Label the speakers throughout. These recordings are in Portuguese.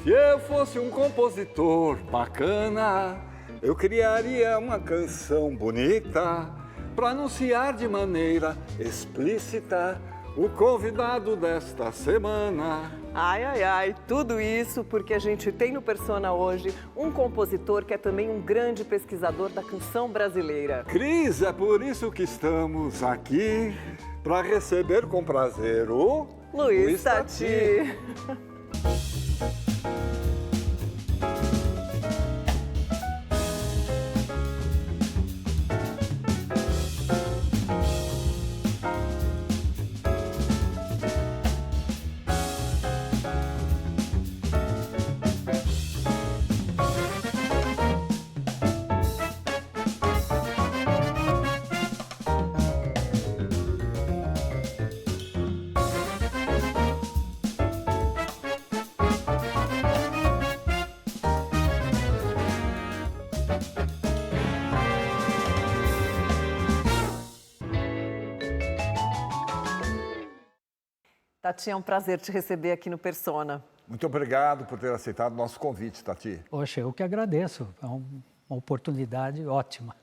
Speaker 1: Se eu fosse um compositor bacana, eu criaria uma canção bonita para anunciar de maneira explícita o convidado desta semana.
Speaker 2: Ai, ai, ai, tudo isso porque a gente tem no Persona hoje um compositor que é também um grande pesquisador da canção brasileira.
Speaker 1: Cris, é por isso que estamos aqui, para receber com prazer o
Speaker 2: Luiz Tati. Tati, é um prazer te receber aqui no Persona.
Speaker 1: Muito obrigado por ter aceitado o nosso convite, Tati.
Speaker 3: Poxa, eu que agradeço. É uma oportunidade ótima.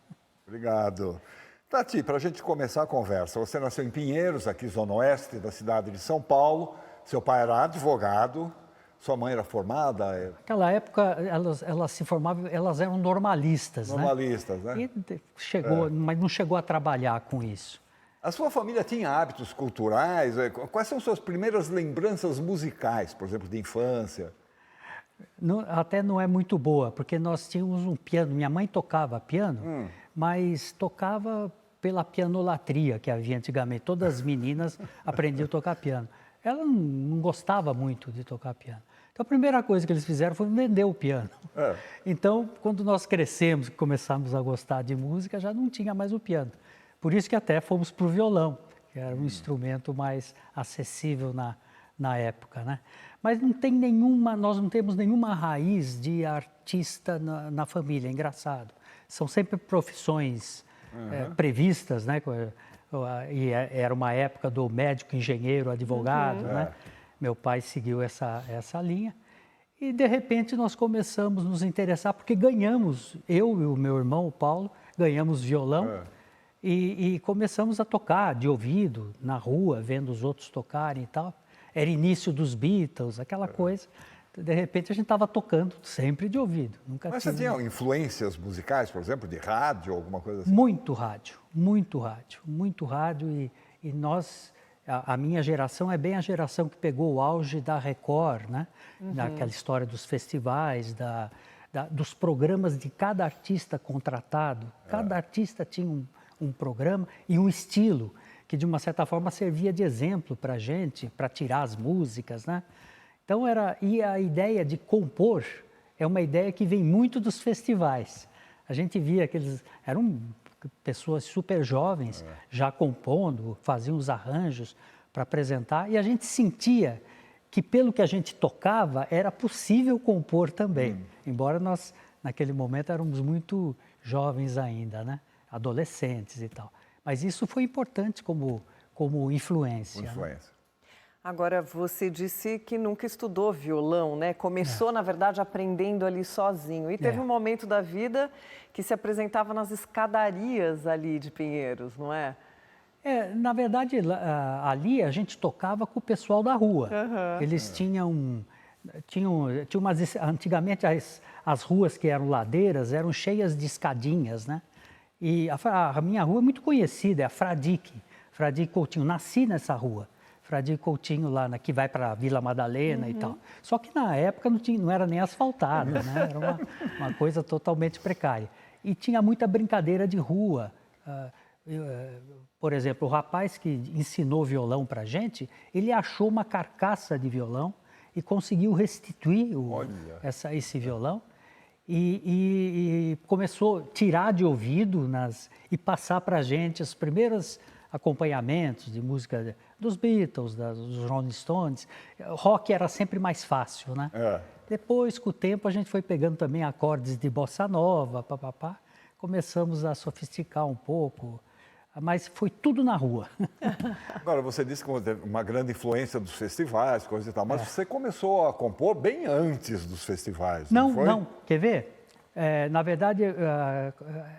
Speaker 1: Obrigado. Tati, para a gente começar a conversa, você nasceu em Pinheiros, aqui zona oeste da cidade de São Paulo. Seu pai era advogado, sua mãe era formada?
Speaker 3: Naquela época, elas se formavam, elas eram normalistas,
Speaker 1: Normalistas, né?
Speaker 3: E chegou, mas não chegou a trabalhar com isso.
Speaker 1: A sua família tinha hábitos culturais? Quais são suas primeiras lembranças musicais, por exemplo, de infância?
Speaker 3: Até não é muito boa, porque nós tínhamos um piano. Minha mãe tocava piano, mas tocava pela pianolatria que havia antigamente. Todas as meninas aprendiam a tocar piano. Ela não gostava muito de tocar piano. Então, a primeira coisa que eles fizeram foi vender o piano. Então, quando nós crescemos e começamos a gostar de música, já não tinha mais o piano. Por isso que até fomos para o violão, que era um instrumento mais acessível na época, né? Mas nós não temos nenhuma raiz de artista na família, é engraçado. São sempre profissões previstas, né? E era uma época do médico, engenheiro, advogado, né? Meu pai seguiu essa linha. E, de repente, nós começamos a nos interessar, porque ganhamos, eu e o meu irmão, o Paulo, ganhamos violão. E começamos a tocar de ouvido, na rua, vendo os outros tocarem e tal. Era início dos Beatles, aquela coisa. De repente, a gente estava tocando sempre de ouvido.
Speaker 1: Mas você tinha influências musicais, por exemplo, de rádio, alguma coisa assim?
Speaker 3: Muito rádio, muito rádio, muito rádio. E nós, a minha geração é bem a geração que pegou o auge da Record, né? Daquela história dos festivais, dos programas de cada artista contratado. Cada artista tinha um programa e um estilo que, de uma certa forma, servia de exemplo para a gente, para tirar as músicas, né? Então, e a ideia de compor é uma ideia que vem muito dos festivais. A gente via que eles eram pessoas super jovens, já compondo, faziam os arranjos para apresentar, e a gente sentia que, pelo que a gente tocava, era possível compor também, embora nós, naquele momento, éramos muito jovens ainda, né? Adolescentes e tal. Mas isso foi importante como influência.
Speaker 1: Influência.
Speaker 3: Né?
Speaker 2: Agora, você disse que nunca estudou violão, né? Começou, na verdade, aprendendo ali sozinho. E teve um momento da vida que se apresentava nas escadarias ali de Pinheiros, não é?
Speaker 3: Na verdade, ali a gente tocava com o pessoal da rua. Eles tinham antigamente as ruas que eram ladeiras eram cheias de escadinhas, né? E a minha rua é muito conhecida, é a Fradique Coutinho. Nasci nessa rua, Fradique Coutinho, lá que vai para a Vila Madalena e tal. Só que na época não era nem asfaltada, né? Era uma coisa totalmente precária. E tinha muita brincadeira de rua. Por exemplo, o rapaz que ensinou violão para a gente, ele achou uma carcaça de violão e conseguiu restituir esse violão. E começou a tirar de ouvido e passar para a gente os primeiros acompanhamentos de música dos Beatles, dos Rolling Stones. Rock era sempre mais fácil, né? Depois, com o tempo, a gente foi pegando também acordes de bossa nova, papapá. Começamos a sofisticar um pouco mas foi tudo na rua.
Speaker 1: Agora, você disse que teve uma grande influência dos festivais, coisa e tal, mas você começou a compor bem antes dos festivais, não foi?
Speaker 3: Não. Quer ver? Na verdade,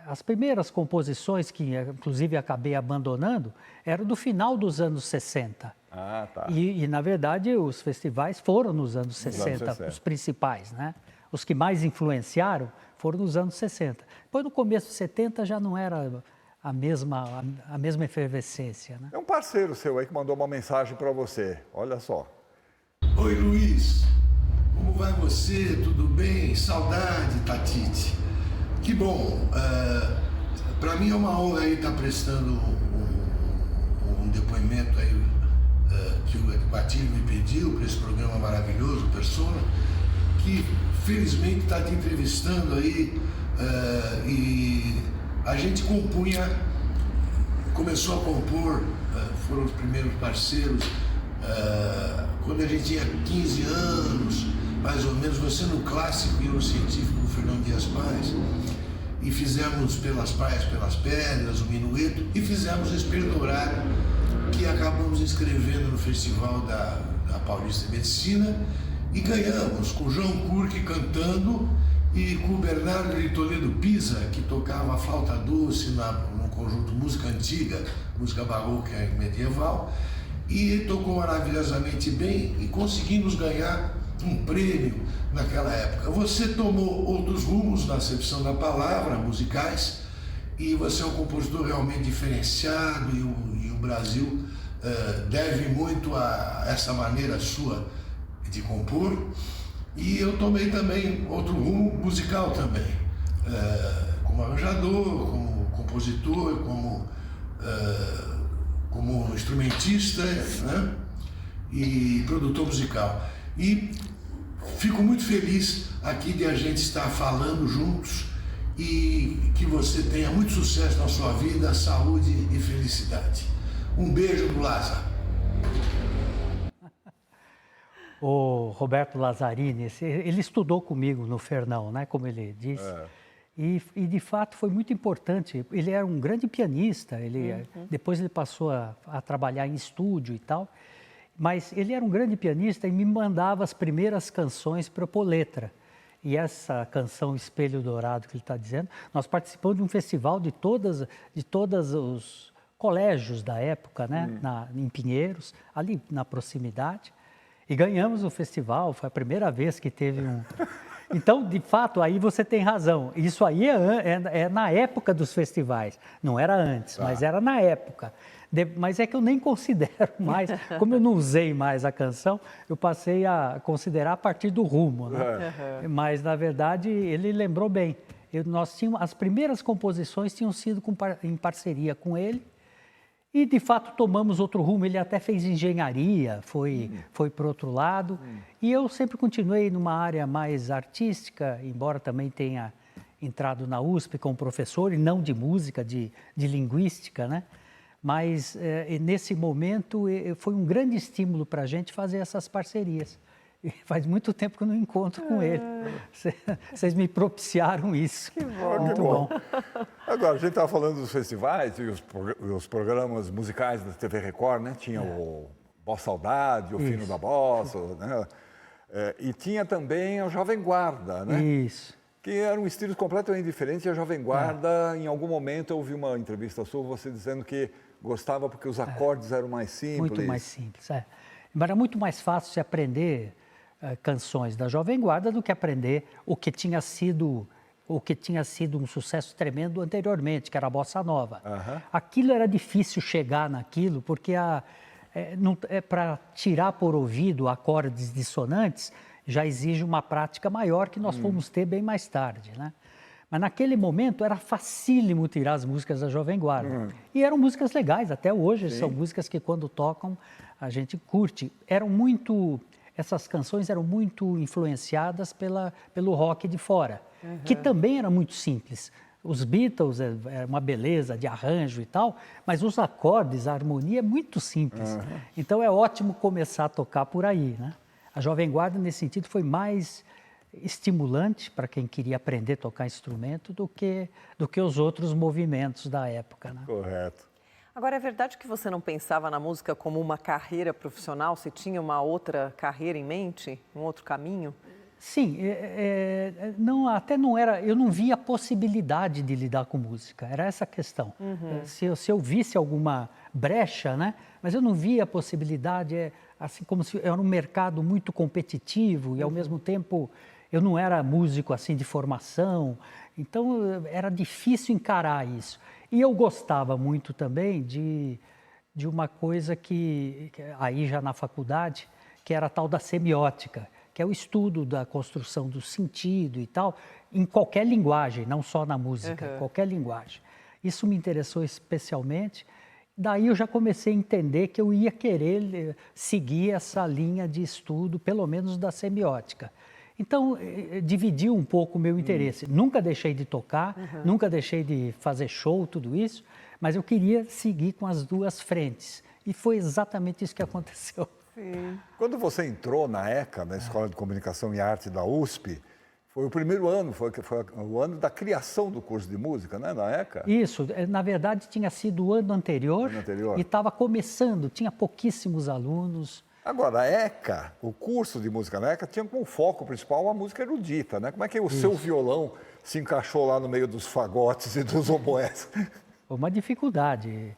Speaker 3: as primeiras composições, que inclusive acabei abandonando, eram do final dos anos 60.
Speaker 1: Ah, tá.
Speaker 3: E na verdade, os festivais foram nos anos 60, os principais, né? Os que mais influenciaram foram nos anos 60. Depois, no começo dos 70, já não era a mesma efervescência, né?
Speaker 1: É um parceiro seu aí que mandou uma mensagem para você, olha só.
Speaker 4: Oi, Luiz. Como vai você? Tudo bem? Saudade, Tatite. Que bom. Para mim é uma honra aí estar prestando um depoimento aí que o Batilho me pediu para esse programa maravilhoso, Persona, que felizmente está te entrevistando aí e a gente começou a compor, foram os primeiros parceiros quando a gente tinha 15 anos, mais ou menos, você no clássico e eu no científico, o Fernando Dias Paz, e fizemos Pelas Praias, Pelas Pedras, o Minueto, e fizemos Espelho Dourado, que acabamos inscrevendo no Festival da Paulista de Medicina, e ganhamos, com o João Kurk cantando, e com o Bernardo de Toledo Pisa, que tocava a flauta doce no conjunto Música Antiga, música barroca e medieval, e tocou maravilhosamente bem e conseguimos ganhar um prêmio naquela época. Você tomou outros rumos na acepção da palavra, musicais, e você é um compositor realmente diferenciado e o Brasil deve muito a essa maneira sua de compor. E eu tomei também outro rumo musical também, como arranjador, como compositor, como instrumentista, né? E produtor musical. E fico muito feliz aqui de a gente estar falando juntos e que você tenha muito sucesso na sua vida, saúde e felicidade. Um beijo do Lázaro.
Speaker 3: O Roberto Lazzarini, ele estudou comigo no Fernão, né, como ele disse. E de fato foi muito importante. Ele era um grande pianista, depois ele passou a trabalhar em estúdio e tal, mas ele era um grande pianista e me mandava as primeiras canções para eu pôr letra. E essa canção Espelho Dourado que ele está dizendo, nós participamos de um festival de todos os colégios da época, né, em Pinheiros, ali na proximidade, e ganhamos o festival, foi a primeira vez que teve um... Então, de fato, aí você tem razão. Isso aí é na época dos festivais. Não era antes, mas era na época. Mas é que eu nem considero mais. Como eu não usei mais a canção, eu passei a considerar a partir do rumo, né? Mas, na verdade, ele lembrou bem. As primeiras composições tinham sido em parceria com ele. E, de fato, tomamos outro rumo. Ele até fez engenharia, foi para o outro lado. E eu sempre continuei numa área mais artística, embora também tenha entrado na USP como professor, e não de música, de linguística, né? Mas, nesse momento, foi um grande estímulo para a gente fazer essas parcerias. E faz muito tempo que eu não encontro com ele. Vocês me propiciaram isso.
Speaker 2: Que bom.
Speaker 3: Muito bom.
Speaker 1: Agora, a gente estava falando dos festivais e os programas musicais da TV Record, né? Tinha o Bossa Saudade, o Fino da Bossa, né? E tinha também a Jovem Guarda, né?
Speaker 3: Isso.
Speaker 1: Que eram estilos completamente diferentes. E a Jovem Guarda, em algum momento, eu ouvi uma entrevista sua, você dizendo que gostava porque os acordes eram mais simples.
Speaker 3: Muito mais simples, Era muito mais fácil se aprender canções da Jovem Guarda do que aprender o que tinha sido um sucesso tremendo anteriormente, que era a Bossa Nova. Aquilo era difícil chegar naquilo, porque para tirar por ouvido acordes dissonantes já exige uma prática maior que nós fomos ter bem mais tarde, né? Mas naquele momento era facílimo tirar as músicas da Jovem Guarda. E eram músicas legais, até hoje são músicas que quando tocam a gente curte. Essas canções eram muito influenciadas pelo rock de fora, que também era muito simples. Os Beatles era uma beleza de arranjo e tal, mas os acordes, a harmonia é muito simples. Então é ótimo começar a tocar por aí, né? A Jovem Guarda, nesse sentido, foi mais estimulante para quem queria aprender a tocar instrumento do que os outros movimentos da época, né?
Speaker 1: Correto.
Speaker 2: Agora, é verdade que você não pensava na música como uma carreira profissional? Você tinha uma outra carreira em mente? Um outro caminho?
Speaker 3: Sim, não, até não era, eu não via a possibilidade de lidar com música, era essa a questão. Se eu visse alguma brecha, né, mas eu não via a possibilidade, assim como se era um mercado muito competitivo e ao mesmo tempo eu não era músico assim de formação, então era difícil encarar isso. E eu gostava muito também de uma coisa que aí já na faculdade, que era a tal da semiótica, que é o estudo da construção do sentido e tal, em qualquer linguagem, não só na música, qualquer linguagem. Isso me interessou especialmente. Daí eu já comecei a entender que eu ia querer seguir essa linha de estudo, pelo menos da semiótica. Então, dividiu um pouco o meu interesse. Nunca deixei de tocar, nunca deixei de fazer show, tudo isso, mas eu queria seguir com as duas frentes. E foi exatamente isso que aconteceu.
Speaker 2: Sim.
Speaker 1: Quando você entrou na ECA, na Escola de Comunicação e Arte da USP, foi o primeiro ano, foi o ano da criação do curso de música, né, na ECA?
Speaker 3: Isso, na verdade tinha sido o ano anterior, e estava começando, tinha pouquíssimos alunos.
Speaker 1: Agora, a ECA, o curso de música na ECA, tinha como foco principal a música erudita, né? Como é que o seu violão se encaixou lá no meio dos fagotes e dos oboés?
Speaker 3: Uma dificuldade.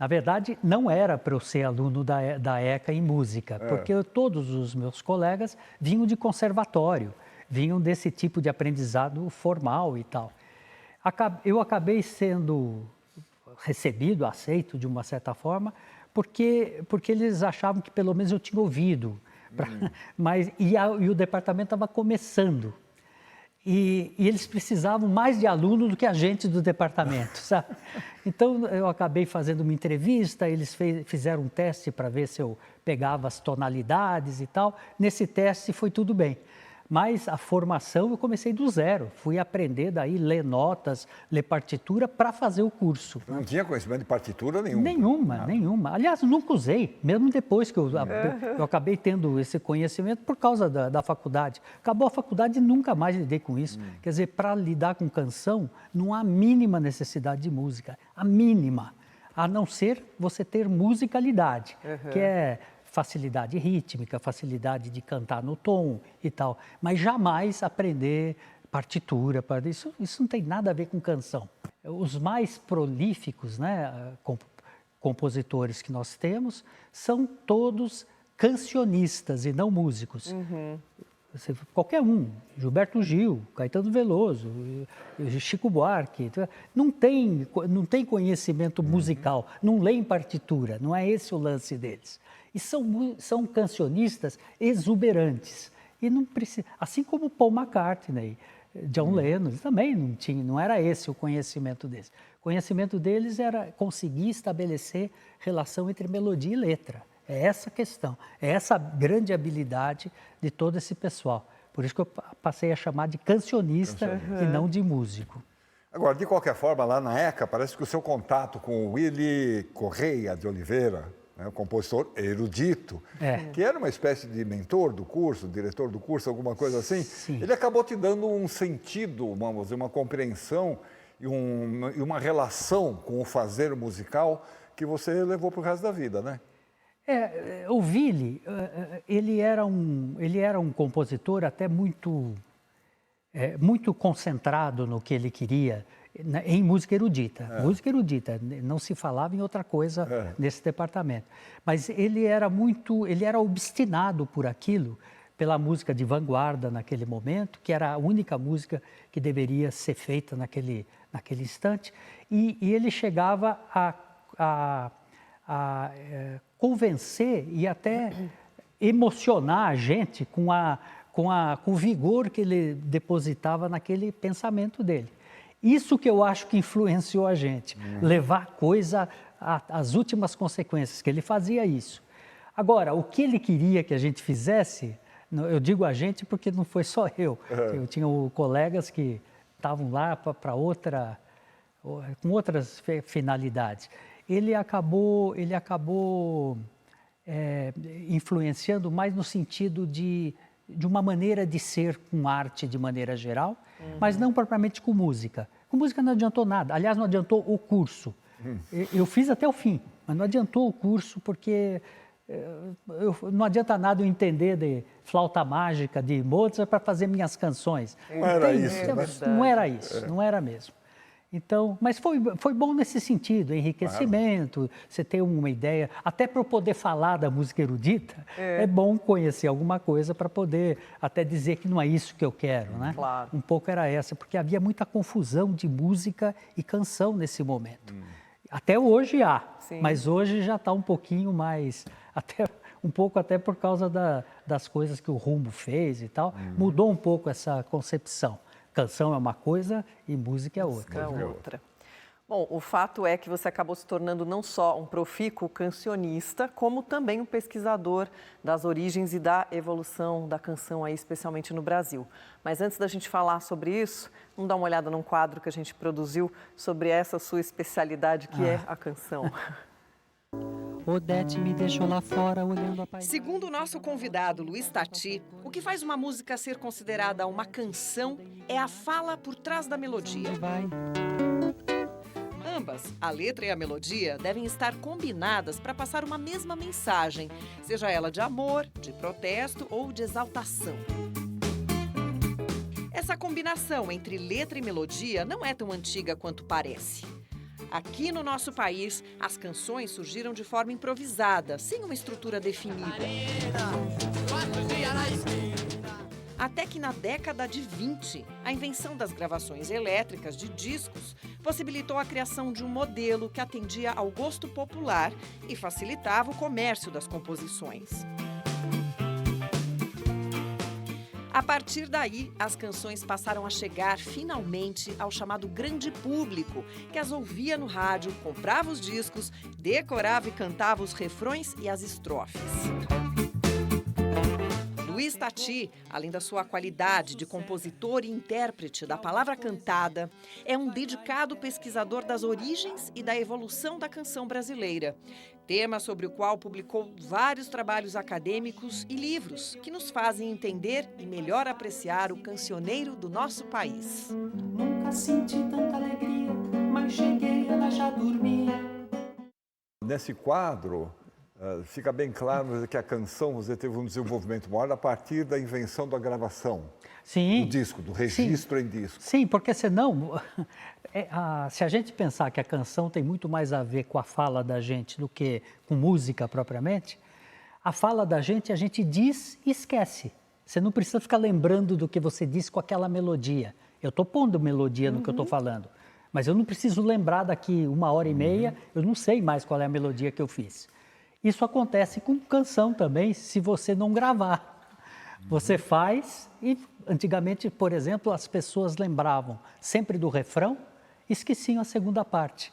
Speaker 3: Na verdade, não era para eu ser aluno da ECA em música, porque todos os meus colegas vinham de conservatório, vinham desse tipo de aprendizado formal e tal. Eu acabei sendo recebido, aceito de uma certa forma, porque eles achavam que pelo menos eu tinha ouvido, e o departamento estava começando. E eles precisavam mais de aluno do que a gente do departamento, sabe? Então, eu acabei fazendo uma entrevista, eles fizeram um teste para ver se eu pegava as tonalidades e tal. Nesse teste foi tudo bem. Mas a formação eu comecei do zero. Fui aprender daí, ler notas, ler partitura para fazer o curso.
Speaker 1: Não tinha conhecimento de partitura nenhuma?
Speaker 3: Nenhuma. Aliás, nunca usei, mesmo depois que eu acabei tendo esse conhecimento por causa da faculdade. Acabou a faculdade e nunca mais lidei com isso. Quer dizer, para lidar com canção, não há a mínima necessidade de música. A mínima. A não ser você ter musicalidade, que é facilidade rítmica, facilidade de cantar no tom e tal, mas jamais aprender partitura, isso não tem nada a ver com canção. Os mais prolíficos, né, compositores que nós temos são todos cancionistas e não músicos. Qualquer um, Gilberto Gil, Caetano Veloso, Chico Buarque, não tem conhecimento musical, não leem partitura, não é esse o lance deles. E são cancionistas exuberantes. E não precisa, assim como Paul McCartney, John Lennon, também não era esse o conhecimento deles. O conhecimento deles era conseguir estabelecer relação entre melodia e letra. É essa a questão, é essa grande habilidade de todo esse pessoal. Por isso que eu passei a chamar de cancionista e não de músico.
Speaker 1: Agora, de qualquer forma, lá na ECA, parece que o seu contato com o Willy Correia de Oliveira, né, o compositor erudito, que era uma espécie de mentor do curso, diretor do curso, alguma coisa assim, ele acabou te dando um sentido, uma compreensão e uma relação com o fazer musical que você levou para o resto da vida, né?
Speaker 3: O Willy, ele era um compositor até muito concentrado no que ele queria em música erudita. Música erudita, não se falava em outra coisa nesse departamento. Mas ele era obstinado por aquilo, pela música de vanguarda naquele momento, que era a única música que deveria ser feita naquele instante. E ele chegava a convencer e até emocionar a gente com o vigor que ele depositava naquele pensamento dele. Isso que eu acho que influenciou a gente, levar a coisa às últimas consequências, que ele fazia isso. Agora, o que ele queria que a gente fizesse, eu digo a gente porque não foi só eu tinha colegas que estavam lá com outras finalidades. Ele acabou influenciando mais no sentido de uma maneira de ser com arte de maneira geral, mas não propriamente com música. Com música não adiantou nada, aliás, não adiantou o curso, Eu fiz até o fim, mas não adiantou o curso porque não adianta nada eu entender de flauta mágica, de Mozart para fazer minhas canções.
Speaker 1: Não era isso,
Speaker 2: né?
Speaker 3: Não era isso, não era mesmo. Então, mas foi bom nesse sentido, enriquecimento, você ter uma ideia, até para eu poder falar da música erudita, é bom conhecer alguma coisa para poder até dizer que não é isso que eu quero, né?
Speaker 2: Claro.
Speaker 3: Um pouco era essa, porque havia muita confusão de música e canção nesse momento. Até hoje há,
Speaker 2: Sim.
Speaker 3: mas hoje já está um pouquinho mais, até por causa das coisas que o Rumbo fez e tal, mudou um pouco essa concepção. Canção é uma coisa e música é outra.
Speaker 2: É outra. Bom, o fato é que você acabou se tornando não só um profícuo cancionista, como também um pesquisador das origens e da evolução da canção aí, especialmente no Brasil. Mas antes da gente falar sobre isso, vamos dar uma olhada num quadro que a gente produziu sobre essa sua especialidade, que é a canção.
Speaker 3: Odete me deixou lá fora olhando a paisagem.
Speaker 5: Segundo o nosso convidado Luiz Tati, o que faz uma música ser considerada uma canção é a fala por trás da melodia. Ambas, a letra e a melodia, devem estar combinadas para passar uma mesma mensagem, seja ela de amor, de protesto ou de exaltação. Essa combinação entre letra e melodia não é tão antiga quanto parece. Aqui no nosso país, as canções surgiram de forma improvisada, sem uma estrutura definida. Até que na década de 20, a invenção das gravações elétricas de discos possibilitou a criação de um modelo que atendia ao gosto popular e facilitava o comércio das composições. A partir daí, as canções passaram a chegar finalmente ao chamado grande público, que as ouvia no rádio, comprava os discos, decorava e cantava os refrões e as estrofes. Luiz Tati, além da sua qualidade de compositor e intérprete da palavra cantada, é um dedicado pesquisador das origens e da evolução da canção brasileira. Tema sobre o qual publicou vários trabalhos acadêmicos e livros que nos fazem entender e melhor apreciar o cancioneiro do nosso país.
Speaker 6: Nunca senti tanta alegria, mas cheguei, ela já dormia.
Speaker 1: Nesse quadro, fica bem claro que a canção você teve um desenvolvimento maior a partir da invenção da gravação.
Speaker 3: Sim.
Speaker 1: Do disco, do registro em disco.
Speaker 3: Sim, porque senão, se a gente pensar que a canção tem muito mais a ver com a fala da gente do que com música propriamente, a fala da gente a gente diz e esquece. Você não precisa ficar lembrando do que você disse com aquela melodia. Eu estou pondo melodia no que eu estou falando, mas eu não preciso lembrar daqui 1h30, eu não sei mais qual é a melodia que eu fiz. Isso acontece com canção também, se você não gravar. Você faz e, antigamente, por exemplo, as pessoas lembravam sempre do refrão e esqueciam a segunda parte.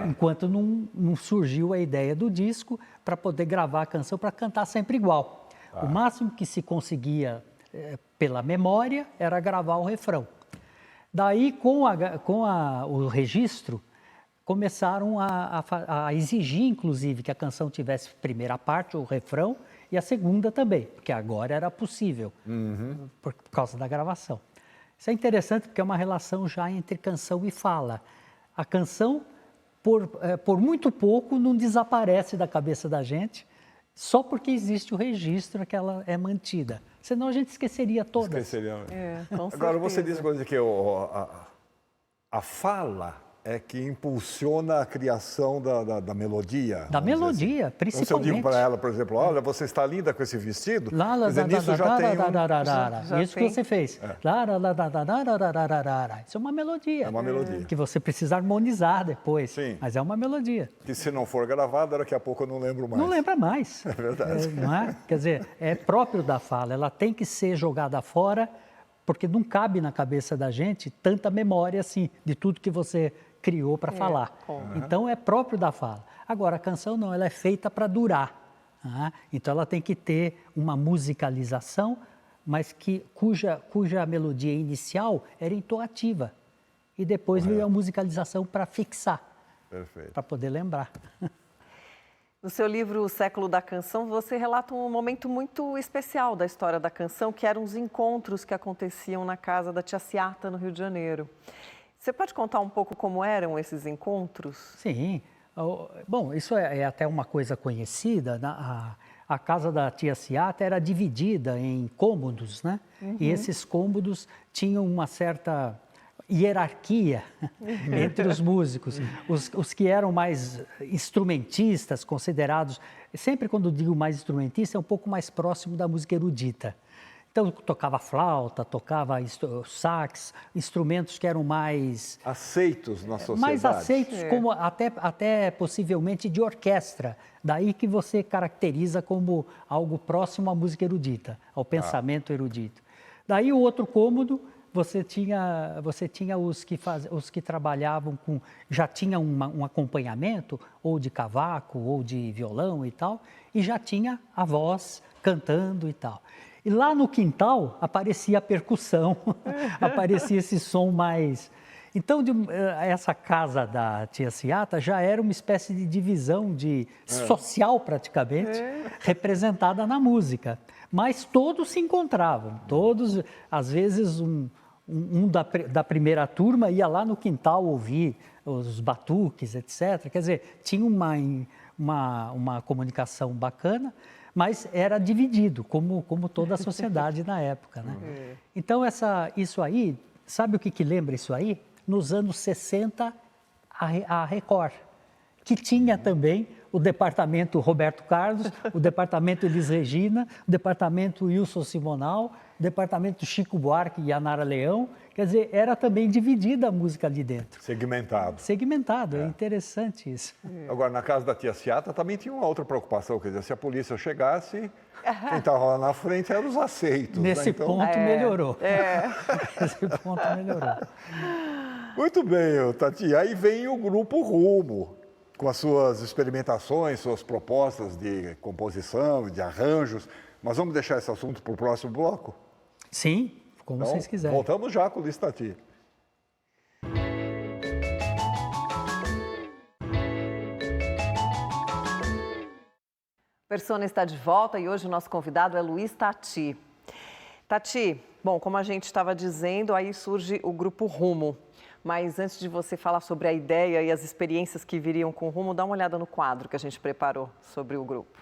Speaker 3: Enquanto não surgiu a ideia do disco para poder gravar a canção para cantar sempre igual. O máximo que se conseguia pela memória era gravar o refrão. Daí, com o registro, começaram a exigir, inclusive, que a canção tivesse primeira parte, o refrão, e a segunda também, porque agora era possível, por causa da gravação. Isso é interessante porque é uma relação já entre canção e fala. A canção, por muito pouco, não desaparece da cabeça da gente, só porque existe o registro que ela é mantida. Senão a gente esqueceria todas.
Speaker 1: Esqueceria.
Speaker 2: Com
Speaker 1: Agora, você
Speaker 2: certeza.
Speaker 1: disse coisa que a fala é que impulsiona a criação da melodia.
Speaker 3: Da
Speaker 1: vamos dizer
Speaker 3: melodia,
Speaker 1: assim.
Speaker 3: principalmente.
Speaker 1: Então, se eu digo para ela, por exemplo, olha, você está linda com esse vestido,
Speaker 3: Lá, lá,
Speaker 1: quer dizer,
Speaker 3: lá,
Speaker 1: nisso
Speaker 3: lá,
Speaker 1: já
Speaker 3: lá,
Speaker 1: tem
Speaker 3: lá,
Speaker 1: um...
Speaker 3: lá, lá, lá, lá.
Speaker 2: Já
Speaker 3: Isso
Speaker 2: tem.
Speaker 3: que você fez. Lá, lá, lá, lá, lá, lá, lá, lá, lá, lá. Isso é uma melodia.
Speaker 1: É uma melodia.
Speaker 3: Que você precisa harmonizar depois.
Speaker 1: Sim.
Speaker 3: Mas é uma melodia.
Speaker 1: Que se não for gravada, daqui a pouco eu não lembro mais.
Speaker 3: Não lembra mais.
Speaker 1: É verdade.
Speaker 3: Não é? Quer dizer, é próprio da fala. Ela tem que ser jogada fora, porque não cabe na cabeça da gente tanta memória assim, de tudo que você criou para falar. Então, é próprio da fala. Agora, a canção não, ela é feita para durar. Então, ela tem que ter uma musicalização, mas cuja melodia inicial era entoativa. E depois veio a musicalização para fixar,
Speaker 1: Perfeito.
Speaker 3: para poder lembrar.
Speaker 2: No seu livro O Século da Canção, você relata um momento muito especial da história da canção, que eram os encontros que aconteciam na casa da Tia Ciata, no Rio de Janeiro. Você pode contar um pouco como eram esses encontros?
Speaker 3: Sim. Bom, isso é até uma coisa conhecida. A casa da tia Ciata era dividida em cômodos, né? E esses cômodos tinham uma certa hierarquia entre os músicos. Os que eram mais instrumentistas, considerados... Sempre quando digo mais instrumentista, é um pouco mais próximo da música erudita. Então, tocava flauta, tocava sax, instrumentos que eram mais...
Speaker 1: Aceitos na sociedade.
Speaker 3: Mais aceitos, como até possivelmente de orquestra. Daí que você caracteriza como algo próximo à música erudita, ao pensamento erudito. Daí o outro cômodo, você tinha os que trabalhavam com... Já tinha um acompanhamento, ou de cavaco, ou de violão e tal, e já tinha a voz cantando e tal. E lá no quintal aparecia a percussão, aparecia esse som mais... Então, essa casa da tia Ciata já era uma espécie de divisão social, praticamente, representada na música. Mas todos se encontravam, todos, às vezes, da primeira turma ia lá no quintal ouvir os batuques, etc. Quer dizer, tinha uma comunicação bacana, mas era dividido, como toda a sociedade na época, né? Então, isso aí, sabe o que lembra isso aí? Nos anos 60, a Record, que tinha também o departamento Roberto Carlos, o departamento Elis Regina, o departamento Wilson Simonal, o departamento Chico Buarque e Anara Leão. Quer dizer, era também dividida a música ali dentro.
Speaker 1: Segmentado.
Speaker 3: É interessante isso.
Speaker 1: Agora, na casa da tia Ciata também tinha uma outra preocupação, quer dizer, se a polícia chegasse, quem estava lá na frente eram os aceitos.
Speaker 3: Nesse
Speaker 1: né? Então...
Speaker 3: ponto melhorou. Nesse ponto melhorou.
Speaker 1: Muito bem, Tati. Aí vem o Grupo Rumo, com as suas experimentações, suas propostas de composição, de arranjos. Mas vamos deixar esse assunto para o próximo bloco?
Speaker 3: Sim, como vocês quiserem.
Speaker 1: Voltamos já com o Luiz Tati.
Speaker 2: Persona está de volta e hoje o nosso convidado é Luiz Tati. Tati, bom, como a gente estava dizendo, aí surge o Grupo Rumo. Mas antes de você falar sobre a ideia e as experiências que viriam com o Rumo, dá uma olhada no quadro que a gente preparou sobre o grupo.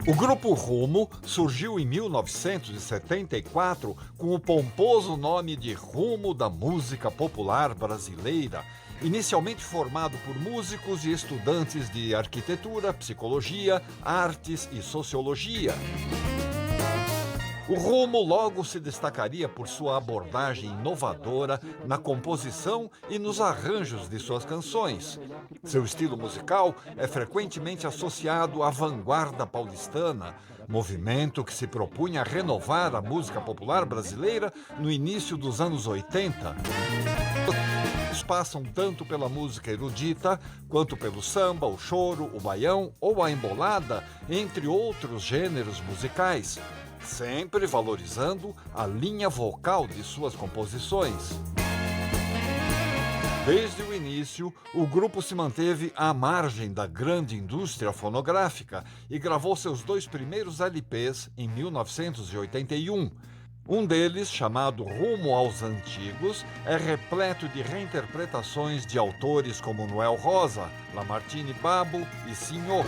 Speaker 1: O Grupo Rumo surgiu em 1974 com o pomposo nome de Rumo da Música Popular Brasileira, inicialmente formado por músicos e estudantes de arquitetura, psicologia, artes e sociologia. O Rumo logo se destacaria por sua abordagem inovadora na composição e nos arranjos de suas canções. Seu estilo musical é frequentemente associado à vanguarda paulistana, movimento que se propunha a renovar a música popular brasileira no início dos anos 80. Eles passam tanto pela música erudita, quanto pelo samba, o choro, o baião ou a embolada, entre outros gêneros musicais, sempre valorizando a linha vocal de suas composições. Desde o início, o grupo se manteve à margem da grande indústria fonográfica e gravou seus 2 primeiros LPs em 1981. Um deles, chamado Rumo aos Antigos, é repleto de reinterpretações de autores como Noel Rosa, Lamartine Babo e Senhor.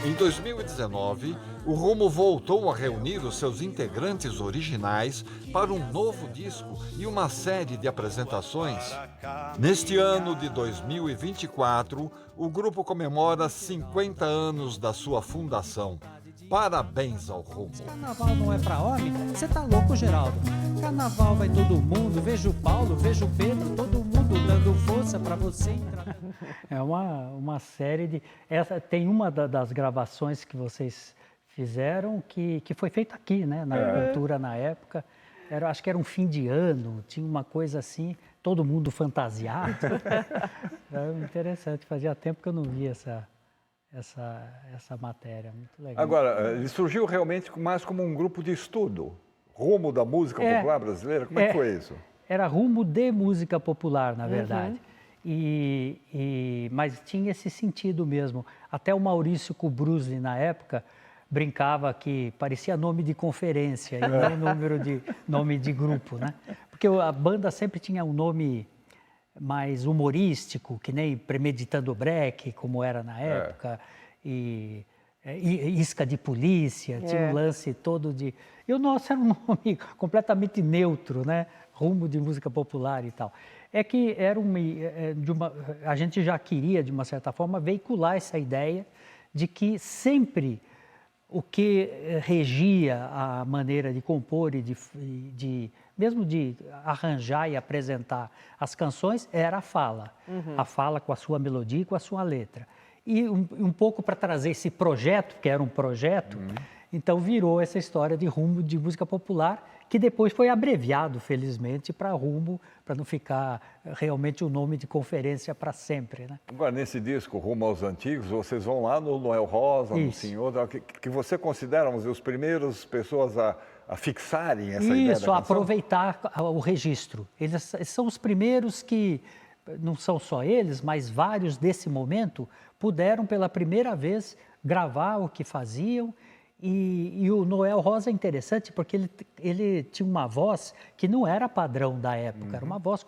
Speaker 1: Em 2019, o Rumo voltou a reunir os seus integrantes originais para um novo disco e uma série de apresentações. Neste ano de 2024, o grupo comemora 50 anos da sua fundação. Parabéns ao Rumo.
Speaker 7: Carnaval não é pra homem? Você tá louco, Geraldo? Carnaval vai todo mundo, vejo o Paulo, vejo o Pedro, todo mundo dando força pra você entrar.
Speaker 3: É uma série de... Tem uma das gravações que vocês fizeram que foi feita aqui, né? Na cultura, na época. Acho que era um fim de ano, tinha uma coisa assim, todo mundo fantasiado. Era interessante, fazia tempo que eu não via essa matéria, muito legal.
Speaker 1: Agora, ele surgiu realmente mais como um grupo de estudo, Rumo da Música Popular Brasileira? Como é que foi isso?
Speaker 3: Era Rumo de Música Popular, na verdade. Mas tinha esse sentido mesmo. Até o Maurício Kubrusli, na época, brincava que parecia nome de conferência e não nome de grupo, né? Porque a banda sempre tinha um nome mais humorístico, que nem Premeditando Break, como era na época, e Isca de Polícia, tinha um lance todo de... E o nosso era um nome completamente neutro, né? Rumo de música popular e tal. É que era a gente já queria, de uma certa forma, veicular essa ideia de que sempre o que regia a maneira de compor e mesmo de arranjar e apresentar as canções era a fala. A fala com a sua melodia e com a sua letra. E um pouco para trazer esse projeto, que era um projeto, então virou essa história de Rumo de Música Popular, que depois foi abreviado, felizmente, para Rumo, para não ficar realmente o nome de conferência para sempre, né?
Speaker 1: Agora, nesse disco, Rumo aos Antigos, vocês vão lá no Noel Rosa, no Senhor, que você considera os primeiros pessoas a fixarem essa ideia da canção?
Speaker 3: Aproveitar o registro. Eles são os primeiros que, não são só eles, mas vários desse momento, puderam pela primeira vez gravar o que faziam. E o Noel Rosa é interessante porque ele tinha uma voz que não era padrão da época, era uma voz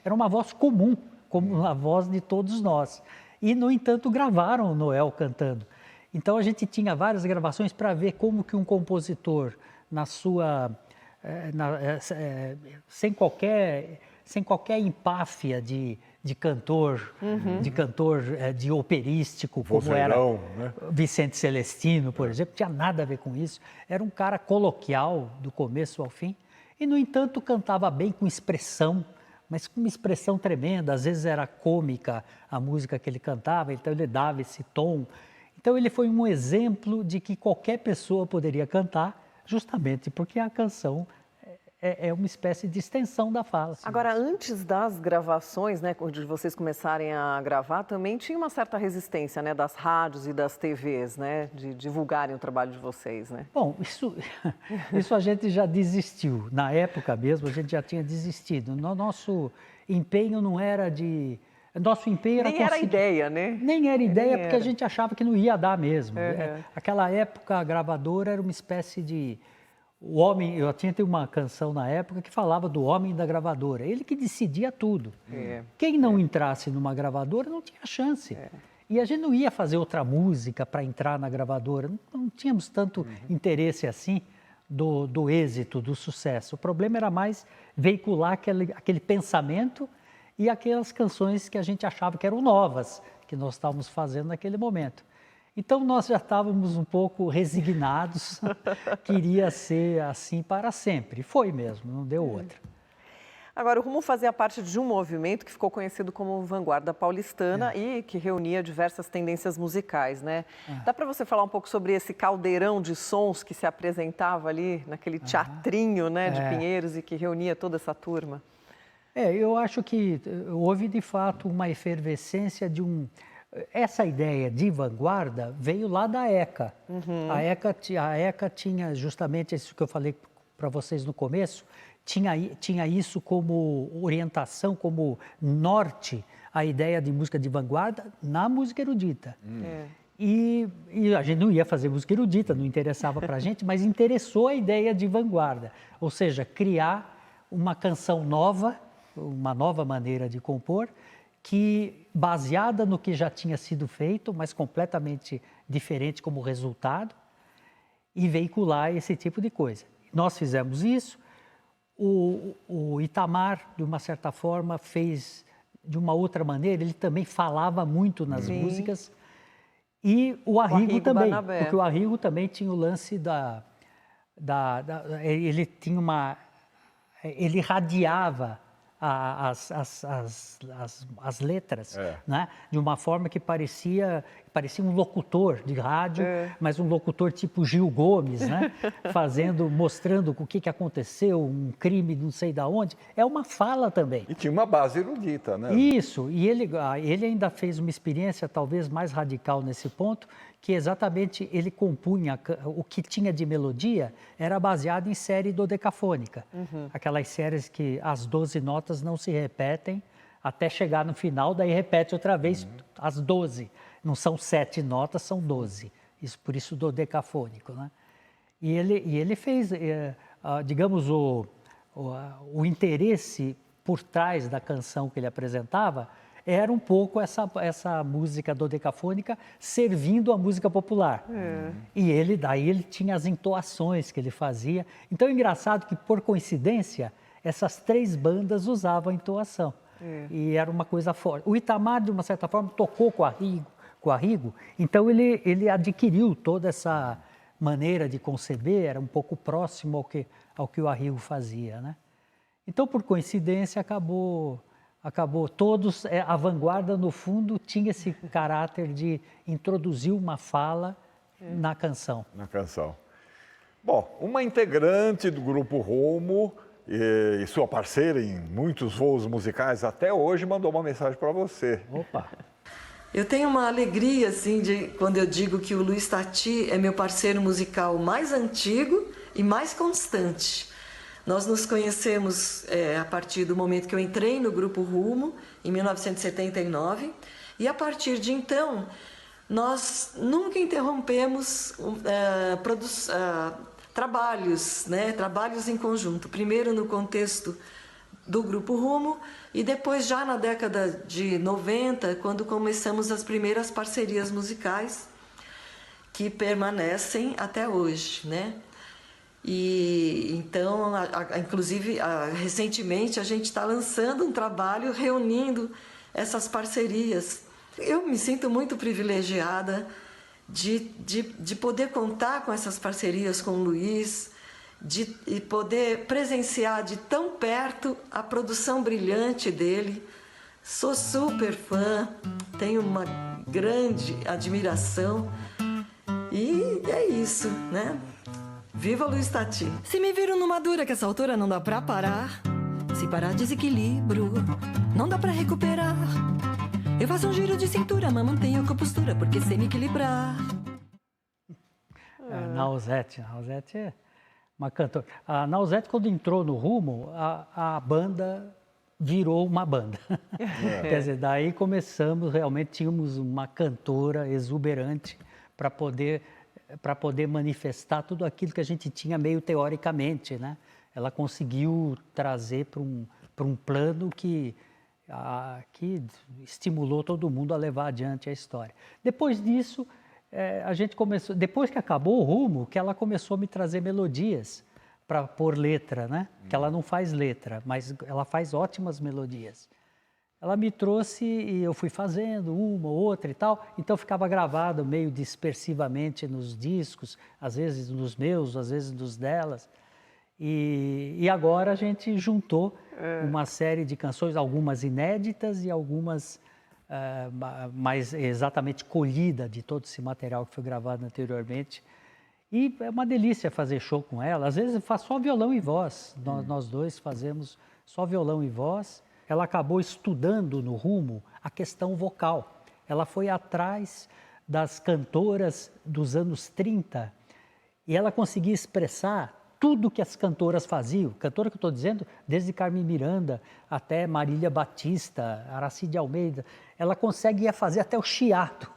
Speaker 3: era uma voz comum, como a voz de todos nós. E, no entanto, gravaram o Noel cantando. Então, a gente tinha várias gravações para ver como que um compositor, sem qualquer empáfia de cantor, de operístico, como era Vicente Celestino, por exemplo, tinha nada a ver com isso. Era um cara coloquial do começo ao fim e, no entanto, cantava bem com expressão, mas com uma expressão tremenda. Às vezes era cômica a música que ele cantava, então ele dava esse tom. Então ele foi um exemplo de que qualquer pessoa poderia cantar, justamente porque a canção é uma espécie de extensão da fala.
Speaker 2: Agora, antes das gravações, né, quando vocês começarem a gravar, também tinha uma certa resistência, né, das rádios e das TVs, né, de divulgarem o trabalho de vocês, né?
Speaker 3: Bom, isso a gente já desistiu. Na época mesmo, a gente já tinha desistido. Nosso empenho não era de... Nosso empenho era...
Speaker 2: Nem era ideia, né?
Speaker 3: Nem era ideia, porque a gente achava que não ia dar mesmo. Aquela época, a gravadora era uma espécie de... O homem, eu tinha uma canção na época que falava do homem da gravadora, ele que decidia tudo. Quem não entrasse numa gravadora não tinha chance. E a gente não ia fazer outra música para entrar na gravadora, não tínhamos tanto interesse assim do êxito, do sucesso. O problema era mais veicular aquele pensamento e aquelas canções que a gente achava que eram novas, que nós estávamos fazendo naquele momento. Então, nós já estávamos um pouco resignados, queria ser assim para sempre. Foi mesmo, não deu outra.
Speaker 2: Agora, o Rumo fazia parte de um movimento que ficou conhecido como Vanguarda Paulistana e que reunia diversas tendências musicais, né? Dá para você falar um pouco sobre esse caldeirão de sons que se apresentava ali naquele teatrinho, né, de Pinheiros e que reunia toda essa turma?
Speaker 3: Eu acho que houve, de fato, uma efervescência de Essa ideia de vanguarda veio lá da ECA. A ECA tinha justamente isso que eu falei para vocês no começo, tinha isso como orientação, como norte, a ideia de música de vanguarda na música erudita. E a gente não ia fazer música erudita, não interessava para a gente, mas interessou a ideia de vanguarda, ou seja, criar uma canção nova, uma nova maneira de compor, que, baseada no que já tinha sido feito, mas completamente diferente como resultado, e veicular esse tipo de coisa. Nós fizemos isso, o Itamar, de uma certa forma, fez de uma outra maneira, ele também falava muito nas músicas, e o Arrigo também,
Speaker 2: Barnabé.
Speaker 3: Porque o Arrigo também tinha o lance ele tinha ele radiava as letras, né? De uma forma que parecia um locutor de rádio, mas um locutor tipo Gil Gomes, né? Mostrando o que aconteceu, um crime não sei de onde. É uma fala também.
Speaker 1: E tinha uma base erudita, né?
Speaker 3: Isso, e ele ainda fez uma experiência talvez mais radical nesse ponto, que exatamente ele compunha, o que tinha de melodia era baseado em série dodecafônica. Aquelas séries que as 12 notas não se repetem até chegar no final, daí repete outra vez as 12. Não são 7 notas, são 12. por isso dodecafônico, né? E ele fez, digamos, o interesse por trás da canção que ele apresentava era um pouco essa música dodecafônica servindo a música popular. E daí ele tinha as entoações que ele fazia. Então é engraçado que, por coincidência, essas 3 bandas usavam a entoação. E era uma coisa forte. O Itamar, de uma certa forma, tocou com o Arrigo, então ele adquiriu toda essa maneira de conceber, era um pouco próximo ao que o Arrigo fazia, né? Então, por coincidência, acabou todos, a vanguarda, no fundo, tinha esse caráter de introduzir uma fala na canção.
Speaker 1: Na canção. Bom, uma integrante do Grupo Rumo e sua parceira em muitos voos musicais até hoje mandou uma mensagem para você.
Speaker 3: Opa!
Speaker 8: Eu tenho uma alegria, assim, quando eu digo que o Luiz Tati é meu parceiro musical mais antigo e mais constante. Nós nos conhecemos a partir do momento que eu entrei no Grupo Rumo, em 1979, e a partir de então, nós nunca interrompemos trabalhos, né? Trabalhos em conjunto. Primeiro no contexto do Grupo Rumo e depois já na década de 90, quando começamos as primeiras parcerias musicais que permanecem até hoje, né? E então, inclusive, recentemente a gente está lançando um trabalho reunindo essas parcerias. Eu me sinto muito privilegiada de poder contar com essas parcerias com o Luiz, e poder presenciar de tão perto a produção brilhante dele. Sou super fã, tenho uma grande admiração e é isso, né? Viva Luiz Tati!
Speaker 9: Se me viram numa dura que essa altura não dá pra parar, se parar desequilíbrio, não dá pra recuperar. Eu faço um giro de cintura, mas mantenho a compostura, porque sei me equilibrar.
Speaker 3: Nausete é uma cantora. A Nausete, quando entrou no Rumo, a banda virou uma banda. Quer dizer, daí começamos, realmente tínhamos uma cantora exuberante para poder manifestar tudo aquilo que a gente tinha meio teoricamente, né? Ela conseguiu trazer para um plano que estimulou todo mundo a levar adiante a história. Depois disso, a gente começou, depois que acabou o Rumo, que ela começou a me trazer melodias para pôr letra, né? Que ela não faz letra, mas ela faz ótimas melodias. Ela me trouxe e eu fui fazendo uma ou outra e tal, então ficava gravado meio dispersivamente nos discos, às vezes nos meus, às vezes nos delas. E agora a gente juntou uma série de canções, algumas inéditas e algumas mais exatamente colhida de todo esse material que foi gravado anteriormente. E é uma delícia fazer show com ela. Às vezes faz só violão e voz. Nós dois fazemos só violão e voz. Ela acabou estudando no Rumo a questão vocal. Ela foi atrás das cantoras dos anos 30 e ela conseguia expressar tudo que as cantoras faziam. Cantora que eu estou dizendo, desde Carmen Miranda até Marília Batista, Aracide Almeida. Ela conseguia fazer até o chiado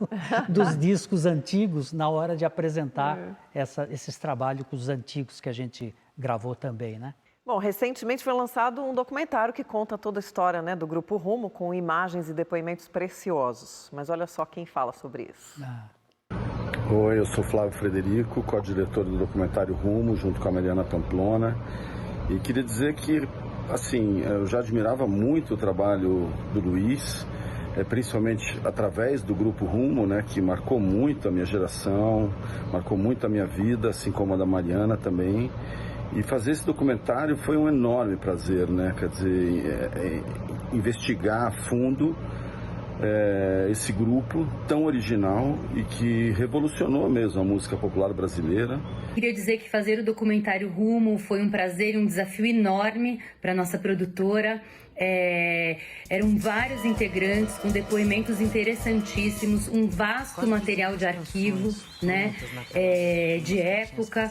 Speaker 3: dos discos antigos na hora de apresentar esses trabalhos antigos que a gente gravou também, né?
Speaker 2: Bom, recentemente foi lançado um documentário que conta toda a história, né, do Grupo Rumo, com imagens e depoimentos preciosos. Mas olha só quem fala sobre isso.
Speaker 10: Oi, eu sou Flávio Frederico, co-diretor do documentário Rumo, junto com a Mariana Pamplona. E queria dizer que, assim, eu já admirava muito o trabalho do Luiz, principalmente através do Grupo Rumo, né, que marcou muito a minha geração, marcou muito a minha vida, assim como a da Mariana também. E fazer esse documentário foi um enorme prazer, né? Quer dizer, investigar a fundo esse grupo tão original e que revolucionou mesmo a música popular brasileira.
Speaker 11: Queria dizer que fazer o documentário Rumo foi um prazer e um desafio enorme para a nossa produtora. Eram vários integrantes com depoimentos interessantíssimos, um vasto material de arquivo, né, de época,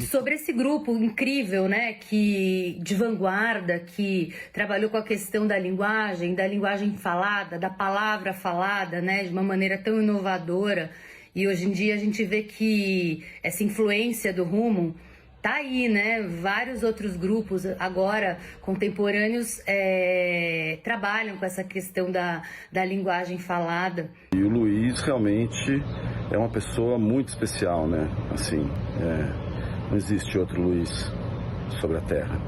Speaker 11: sobre esse grupo incrível, né, de vanguarda, que trabalhou com a questão da linguagem falada, da palavra falada, né, de uma maneira tão inovadora. E hoje em dia a gente vê que essa influência do Rumo tá aí, né? Vários outros grupos agora contemporâneos trabalham com essa questão da linguagem falada.
Speaker 10: E o Luiz realmente é uma pessoa muito especial, né? Assim, não existe outro Luiz sobre a Terra.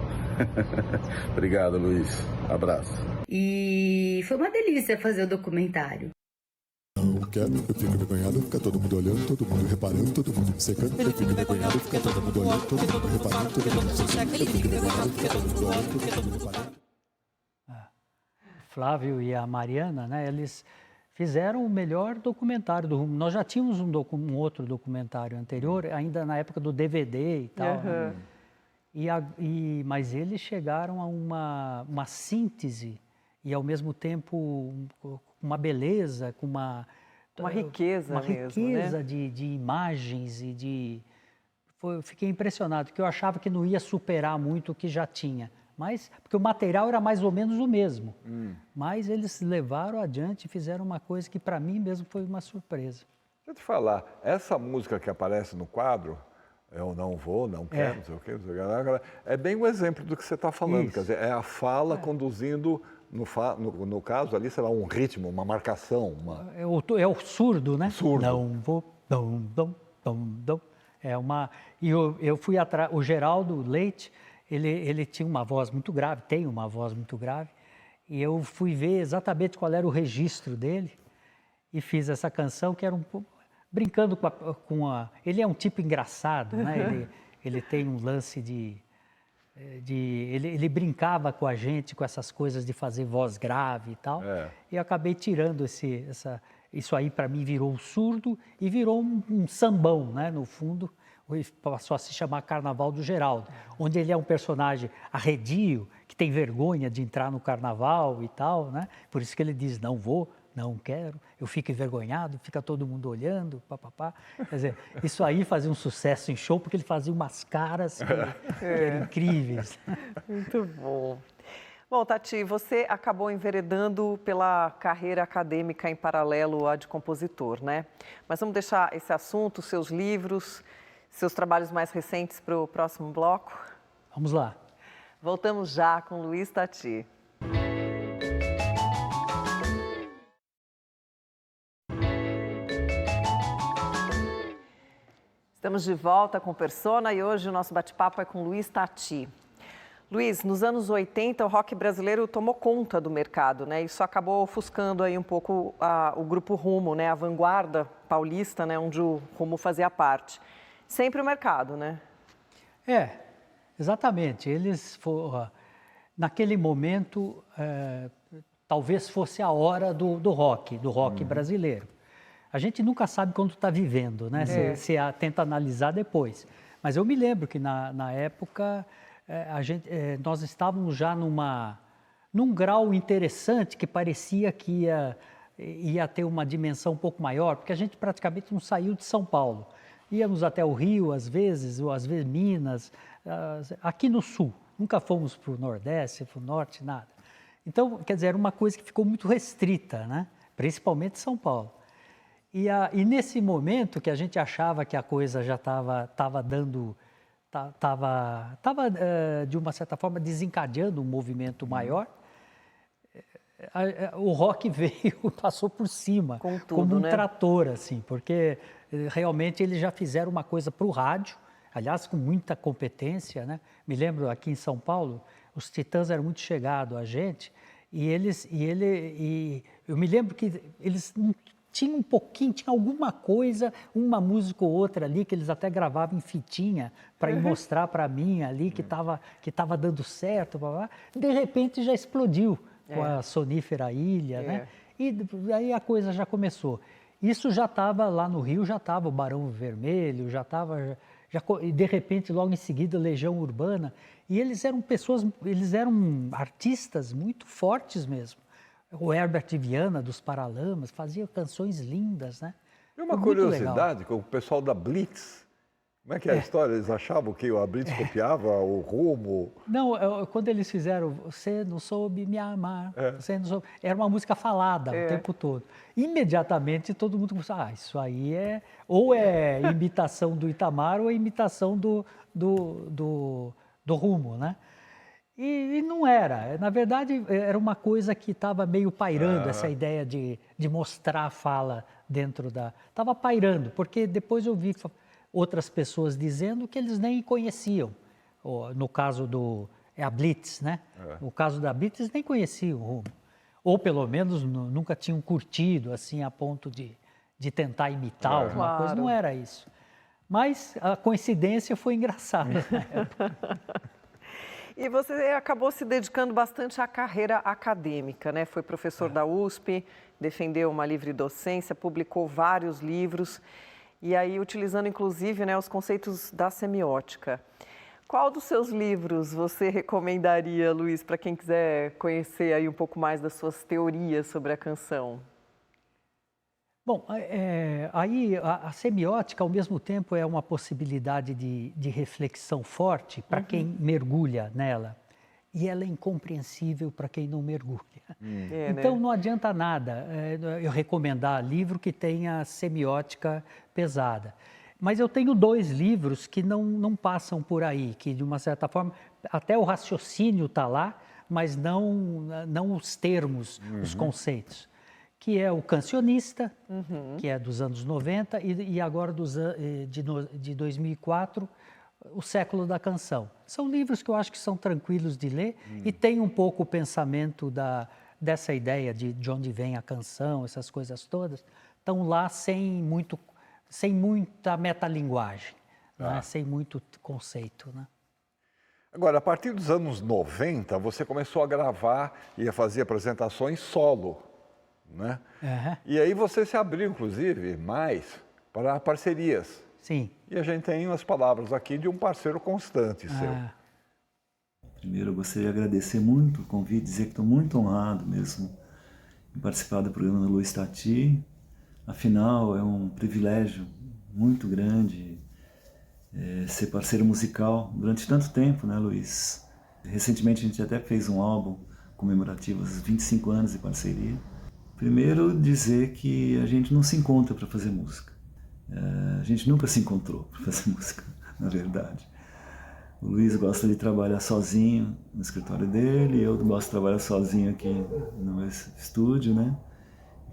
Speaker 10: Obrigado, Luiz. Abraço.
Speaker 11: E foi uma delícia fazer o documentário.
Speaker 12: Eu fico envergonhado, fica todo mundo olhando, todo mundo reparando, todo mundo secando. Eu fico envergonhado, fica todo mundo olhando, todo mundo reparando, todo mundo secando. Eu fico envergonhado, fica todo mundo olhando, todo mundo reparando.
Speaker 3: Flávio e a Mariana, né, eles fizeram o melhor documentário do Rumo. Nós já tínhamos um outro documentário anterior, ainda na época do DVD e tal. Né? Mas eles chegaram a uma síntese e, ao mesmo tempo, uma beleza, com uma
Speaker 2: riqueza mesmo,
Speaker 3: riqueza,
Speaker 2: né?
Speaker 3: de imagens e eu fiquei impressionado, porque eu achava que não ia superar muito o que já tinha. Mas, porque o material era mais ou menos o mesmo. Mas eles levaram adiante e fizeram uma coisa que, para mim mesmo, foi uma surpresa.
Speaker 1: Deixa eu te falar, essa música que aparece no quadro, eu não vou, não quero, não sei o quê, é bem o exemplo do que você está falando.
Speaker 3: Isso.
Speaker 1: Quer dizer, é a fala conduzindo, no caso ali, sei lá, um ritmo, uma marcação.
Speaker 3: É o surdo, né?
Speaker 1: Surdo.
Speaker 3: Não vou, dom, dom, dom, dom. E eu fui atrás, o Geraldo Leite, ele tinha uma voz muito grave, tem uma voz muito grave, e eu fui ver exatamente qual era o registro dele e fiz essa canção que era brincando ele é um tipo engraçado, né? Ele tem um lance ele brincava com a gente com essas coisas de fazer voz grave e tal, e eu acabei tirando isso aí, para mim virou um surdo e virou um sambão, né? No fundo, passou a se chamar Carnaval do Geraldo, onde ele é um personagem arredio, que tem vergonha de entrar no carnaval e tal, né? Por isso que ele diz, não vou, não quero, eu fico envergonhado, fica todo mundo olhando, papapá. Quer dizer, isso aí fazia um sucesso em show, porque ele fazia umas caras que eram incríveis.
Speaker 2: Muito bom. Bom, Tati, você acabou enveredando pela carreira acadêmica em paralelo à de compositor, né? Mas vamos deixar esse assunto, seus livros, seus trabalhos mais recentes para o próximo bloco?
Speaker 3: Vamos lá.
Speaker 2: Voltamos já com Luiz Tati. Estamos de volta com Persona e hoje o nosso bate-papo é com Luiz Tati. Luiz, nos anos 80 o rock brasileiro tomou conta do mercado, né? Isso acabou ofuscando aí um pouco o grupo Rumo, né? A vanguarda paulista, né? Onde o Rumo fazia parte. Sempre o mercado, né?
Speaker 3: Exatamente. Eles naquele momento, talvez fosse a hora do rock brasileiro. A gente nunca sabe quando está vivendo, né? Você tenta analisar depois. Mas eu me lembro que na época nós estávamos já num grau interessante que parecia que ia ter uma dimensão um pouco maior, porque a gente praticamente não saiu de São Paulo. Íamos até o Rio, às vezes, ou às vezes Minas, aqui no Sul. Nunca fomos para o Nordeste, para o Norte, nada. Então, quer dizer, era uma coisa que ficou muito restrita, né? Principalmente São Paulo. E nesse momento que a gente achava que a coisa já estava de uma certa forma desencadeando um movimento maior, o rock veio, passou por cima,
Speaker 2: com tudo,
Speaker 3: como um
Speaker 2: né?
Speaker 3: trator, assim, porque realmente eles já fizeram uma coisa para o rádio, aliás, com muita competência, né? Me lembro aqui em São Paulo, os Titãs eram muito chegados a gente, e eu me lembro que eles tinham tinha alguma coisa, uma música ou outra ali, que eles até gravavam em fitinha para ir mostrar para mim ali que estava dando certo, blá, blá. De repente já explodiu com a Sonífera Ilha, né? E aí a coisa já começou. Isso já estava lá no Rio, já estava o Barão Vermelho, e de repente logo em seguida Legião Urbana, e eles eram artistas muito fortes mesmo. O Herbert Viana, dos Paralamas, fazia canções lindas, né?
Speaker 1: E uma curiosidade, que o pessoal da Blitz Como é que é a história? Eles achavam que o Blitz copiava o Rumo?
Speaker 3: Não, quando eles fizeram Você Não Soube Me Amar, Você Não Soube... Era uma música falada o tempo todo. Imediatamente todo mundo começou, isso aí ou é imitação do Itamar ou é imitação do Rumo, né? E não era. Na verdade, era uma coisa que estava meio pairando, essa ideia de mostrar a fala dentro da... Estava pairando, porque depois eu vi outras pessoas dizendo que eles nem conheciam. No caso a Blitz, né? No caso da Blitz, eles nem conheciam o Rumo. Ou, pelo menos, nunca tinham curtido, assim, a ponto de tentar imitar alguma coisa. Não era isso. Mas a coincidência foi engraçada na época.
Speaker 2: E você acabou se dedicando bastante à carreira acadêmica, né? Foi professor da USP, defendeu uma livre docência, publicou vários livros, e aí utilizando inclusive, né, os conceitos da semiótica. Qual dos seus livros você recomendaria, Luiz, para quem quiser conhecer aí um pouco mais das suas teorias sobre a canção?
Speaker 3: Bom, aí a semiótica, ao mesmo tempo, é uma possibilidade de reflexão forte para quem mergulha nela. E ela é incompreensível para quem não mergulha. Então, né? Não adianta nada eu recomendar livro que tenha semiótica pesada. Mas eu tenho 2 livros que não passam por aí, que, de uma certa forma, até o raciocínio está lá, mas não os termos, os conceitos. Que é o Cancionista, que é dos anos 90, e agora de 2004, O Século da Canção. São livros que eu acho que são tranquilos de ler e tem um pouco o pensamento dessa ideia de onde vem a canção, essas coisas todas, estão lá sem muita metalinguagem, né? Sem muito conceito, né?
Speaker 1: Agora, a partir dos anos 90, você começou a gravar e a fazer apresentações solo, né? E aí você se abriu, inclusive, mais para parcerias.
Speaker 3: Sim.
Speaker 1: E a gente tem umas palavras aqui de um parceiro constante seu.
Speaker 13: Primeiro, eu gostaria de agradecer muito o convite, dizer que estou muito honrado mesmo em participar do programa do Luiz Tati. Afinal, é um privilégio muito grande ser parceiro musical durante tanto tempo, né, Luiz? Recentemente a gente até fez um álbum comemorativo aos 25 anos de parceria. Primeiro, dizer que a gente não se encontra para fazer música. A gente nunca se encontrou para fazer música, na verdade. O Luiz gosta de trabalhar sozinho no escritório dele, eu gosto de trabalhar sozinho aqui no meu estúdio, né?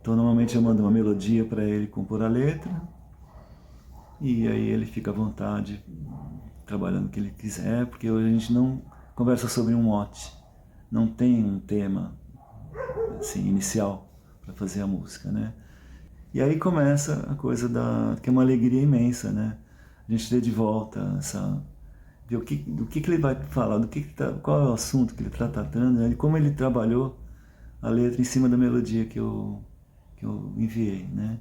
Speaker 13: Então, normalmente eu mando uma melodia para ele compor a letra e aí ele fica à vontade trabalhando o que ele quiser, porque hoje a gente não conversa sobre um mote, não tem um tema assim, inicial para fazer a música, né? E aí começa a coisa que é uma alegria imensa, né? A gente ter de volta ver do que ele vai falar, qual é o assunto que ele está tratando, né? E como ele trabalhou a letra em cima da melodia que eu enviei, né?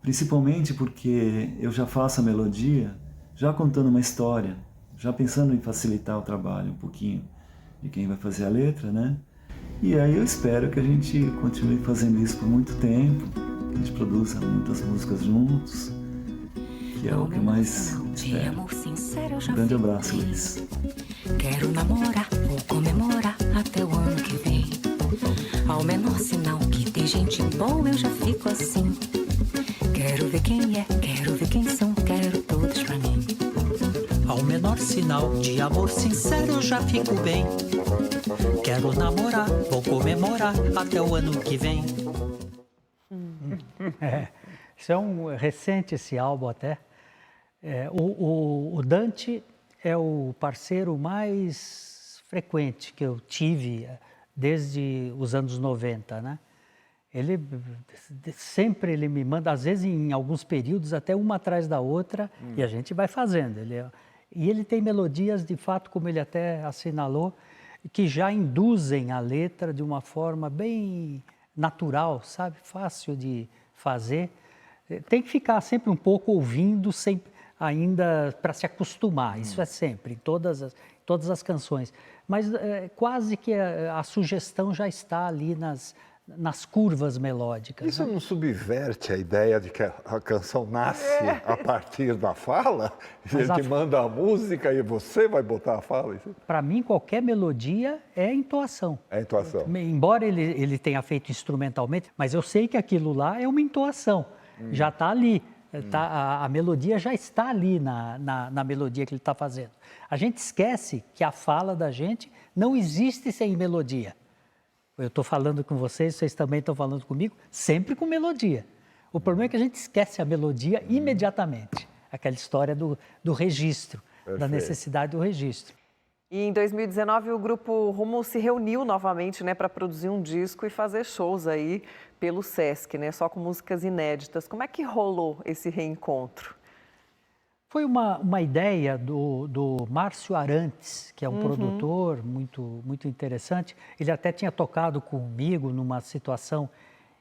Speaker 13: Principalmente porque eu já faço a melodia já contando uma história, já pensando em facilitar o trabalho um pouquinho de quem vai fazer a letra, né? E aí eu espero que a gente continue fazendo isso por muito tempo, que a gente produza muitas músicas juntos, que é o que eu mais espero. Um grande abraço, Luiz.
Speaker 14: Quero namorar, vou comemorar até o ano que vem. Ao menor sinal que tem gente boa, eu já fico assim. Quero ver quem é, quero ver quem são, quero todos pra mim.
Speaker 7: Ao menor sinal de amor sincero, eu já fico bem. Quero namorar, vou comemorar até o ano que vem.
Speaker 3: Isso é recente esse álbum até. O Dante é o parceiro mais frequente que eu tive desde os anos 90, né? Ele sempre me manda, às vezes em alguns períodos, até uma atrás da outra, e a gente vai fazendo. E ele tem melodias, de fato, como ele até assinalou, que já induzem a letra de uma forma bem natural, sabe? Fácil de fazer. Tem que ficar sempre um pouco ouvindo, sempre, ainda para se acostumar. Isso é sempre, em todas as canções. Mas quase que a sugestão já está ali nas curvas melódicas.
Speaker 1: Isso não subverte a ideia de que a canção nasce a partir da fala?
Speaker 3: Mas
Speaker 1: Ele te manda a música e você vai botar a fala?
Speaker 3: Para mim, qualquer melodia é entoação.
Speaker 1: É entoação.
Speaker 3: Embora ele tenha feito instrumentalmente, mas eu sei que aquilo lá é uma entoação. Já está ali. A melodia já está ali na melodia que ele está fazendo. A gente esquece que a fala da gente não existe sem melodia. Eu estou falando com vocês também estão falando comigo, sempre com melodia. O problema é que a gente esquece a melodia imediatamente. Aquela história do registro, da necessidade do registro.
Speaker 2: E em 2019 o Grupo Rumo se reuniu novamente, né, para produzir um disco e fazer shows aí pelo Sesc, né, só com músicas inéditas. Como é que rolou esse reencontro?
Speaker 3: Foi uma ideia do Márcio Arantes, que é um produtor muito interessante. Ele até tinha tocado comigo numa situação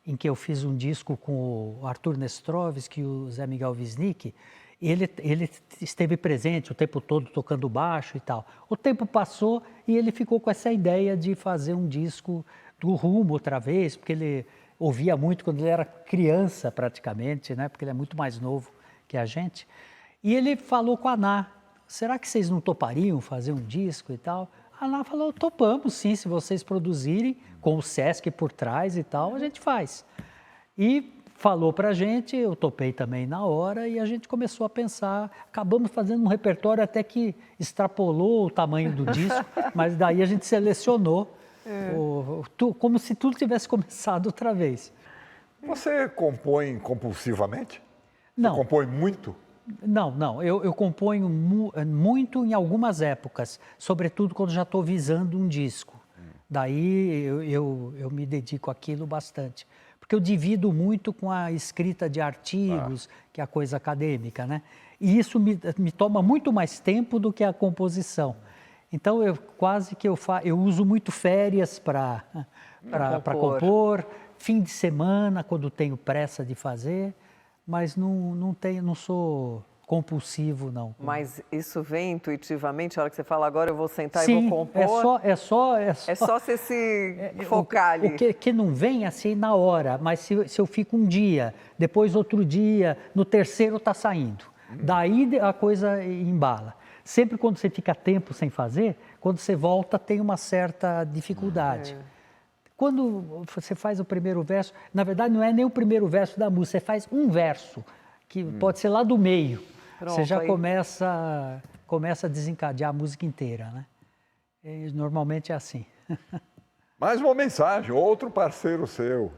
Speaker 3: em que eu fiz um disco com o Arthur Nestrovski e o Zé Miguel Wisnik. Ele esteve presente o tempo todo tocando baixo e tal. O tempo passou e ele ficou com essa ideia de fazer um disco do Rumo outra vez, porque ele ouvia muito quando ele era criança praticamente, né? Porque ele é muito mais novo que a gente. E ele falou com a Aná, será que vocês não topariam fazer um disco e tal? A Aná falou, topamos sim, se vocês produzirem, com o Sesc por trás e tal, a gente faz. E falou pra gente, eu topei também na hora e a gente começou a pensar, acabamos fazendo um repertório até que extrapolou o tamanho do disco, mas daí a gente selecionou, como se tudo tivesse começado outra vez.
Speaker 1: Você compõe compulsivamente?
Speaker 3: Não.
Speaker 1: Você compõe muito?
Speaker 3: Não. Eu componho muito em algumas épocas, sobretudo quando já estou visando um disco. Daí eu me dedico àquilo bastante. Porque eu divido muito com a escrita de artigos, que é a coisa acadêmica, né? E isso me toma muito mais tempo do que a composição. Então, eu uso muito férias para compor, fim de semana, quando tenho pressa de fazer, mas não sou compulsivo, não.
Speaker 2: Mas isso vem intuitivamente, a hora que você fala, agora eu vou sentar
Speaker 3: Sim,
Speaker 2: e vou compor?
Speaker 3: É só
Speaker 2: você se focar ali.
Speaker 3: O que não vem assim na hora, mas se eu fico um dia, depois outro dia, no terceiro está saindo. Daí a coisa embala. Sempre quando você fica tempo sem fazer, quando você volta tem uma certa dificuldade. Quando você faz o primeiro verso, na verdade não é nem o primeiro verso da música, você faz um verso, que pode ser lá do meio. Pronto, você já começa a desencadear a música inteira, né? E normalmente é assim.
Speaker 1: Mais uma mensagem, outro parceiro seu.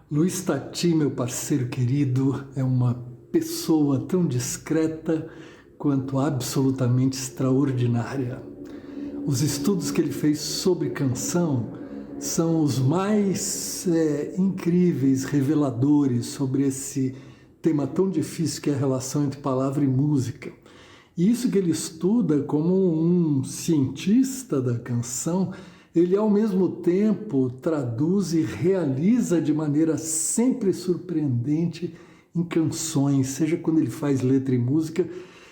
Speaker 15: Luiz Tati, meu parceiro querido, é uma pessoa tão discreta quanto absolutamente extraordinária. Os estudos que ele fez sobre canção são os mais incríveis, reveladores sobre esse tema tão difícil que é a relação entre palavra e música. E isso que ele estuda como um cientista da canção, ele ao mesmo tempo traduz e realiza de maneira sempre surpreendente em canções, seja quando ele faz letra e música,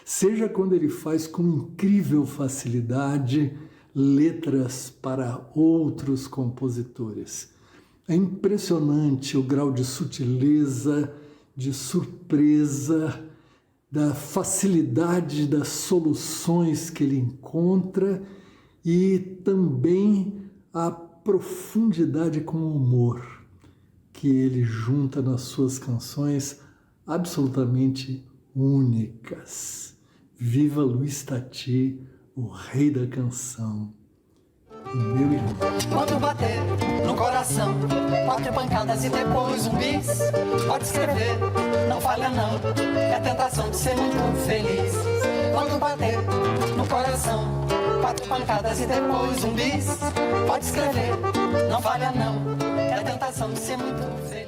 Speaker 15: seja quando ele faz com incrível facilidade letras para outros compositores. É impressionante o grau de sutileza, de surpresa, da facilidade das soluções que ele encontra e também a profundidade com o humor que ele junta nas suas canções absolutamente únicas. Viva Luiz Tati, o rei da canção, e meu irmão.
Speaker 16: Quando bater no coração, 4 pancadas e depois um bis. Pode escrever, não falha não, é a tentação de ser muito feliz. Quando bater no coração, 4 pancadas e depois um bis. Pode escrever, não falha não, é a tentação de ser muito feliz.